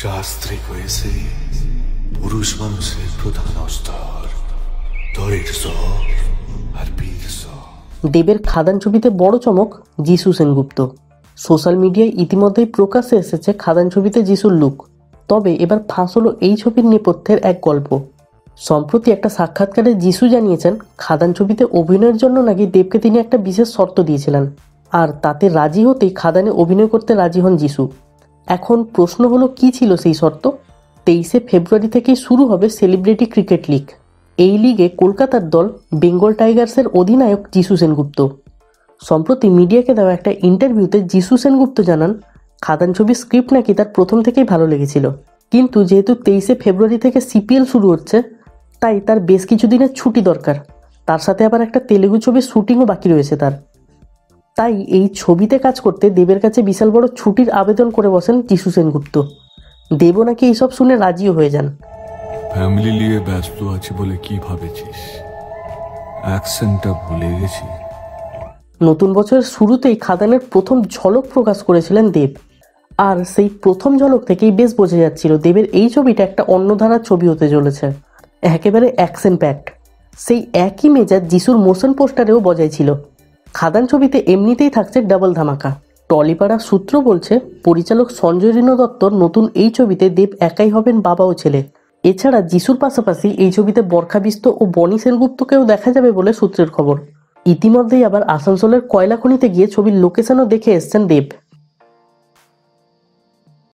যান্ত্রিক হয়েছে পুরুষ মানুষের প্রধান অস্ত্র ধৈর্য আর বীর্য। দেবের খাদান ছবিতে বড় চমক যিশু সেনগুপ্ত। সোশ্যাল মিডিয়ায় ইতিমধ্যেই প্রকাশ্যে এসেছে খাদান ছবিতে যিশুর লুক। তবে এবার ফাঁস হলো এই ছবির নেপথ্যের এক গল্প। সম্প্রতি একটা সাক্ষাৎকারে যিশু জানিয়েছেন খাদান ছবিতে অভিনয়ের জন্য নাকি দেবকে তিনি একটা বিশেষ শর্ত দিয়েছিলেন, আর তাতে রাজি হতেই খাদানে অভিনয় করতে রাজি হন যিশু। এখন প্রশ্ন হলো কি ছিল সেই শর্ত? 23শে ফেব্রুয়ারি থেকেই শুরু হবে সেলিব্রিটি ক্রিকেট লিগ। এই লিগে কলকাতার দল বেঙ্গল টাইগার্সের অধিনায়ক যিশু সেনগুপ্ত। সম্প্রতি মিডিয়াকে দেওয়া একটা ইন্টারভিউতে যিশু সেনগুপ্ত জানান খাদান ছবির স্ক্রিপ্ট নাকি তার প্রথম থেকেই ভালো লেগেছিল, কিন্তু যেহেতু 23শে ফেব্রুয়ারি থেকে সিপিএল শুরু হচ্ছে তাই তার বেশ কিছুদিনের ছুটি দরকার। তার সাথে আবার একটা তেলেগু ছবির শুটিংও বাকি রয়েছে তার। তাই এই ছবিতে কাজ করতে দেবের কাছে বিশাল বড় ছুটির আবেদন করে বসেন যিশু সেনগুপ্ত। দেবও নাকি এইসব শুনে রাজিও হয়ে যান। ফ্যামিলি নিয়ে ব্যস্ত আছি বলে কি ভাবেছিস? অ্যাকশনটা ভুলে গেছি। নতুন বছরের শুরুতেই খাদানের প্রথম ঝলক প্রকাশ করেছিলেন দেব, আর সেই প্রথম ঝলক থেকেই বেশ বোঝা যাচ্ছিল দেবের এই ছবিটা একটা অন্য ধারার ছবি হতে চলেছে, একেবারে অ্যাকশন প্যাকড। সেই একই মেজাজ যিশুর মোশন পোস্টারেও বজায় ছিল। খাদান ছবিতে এমনিতেই থাকছে ডাবল ধামাকা। টলিপাড়া সূত্র বলছে পরিচালক সঞ্জয় রিনো দত্তর নতুন এই ছবিতে দেব একাই হবেন বাবা ও ছেলে। এছাড়া যিশুর পাশাপাশি এই ছবিতে বরখা বিস্ত ও বনি সেনগুপ্তকেও দেখা যাবে বলে সূত্রের খবর। ইতিমধ্যেই আবার আসানসোলের কয়লা খনিতে গিয়ে ছবির লোকেশনও দেখে এসছেন দেব।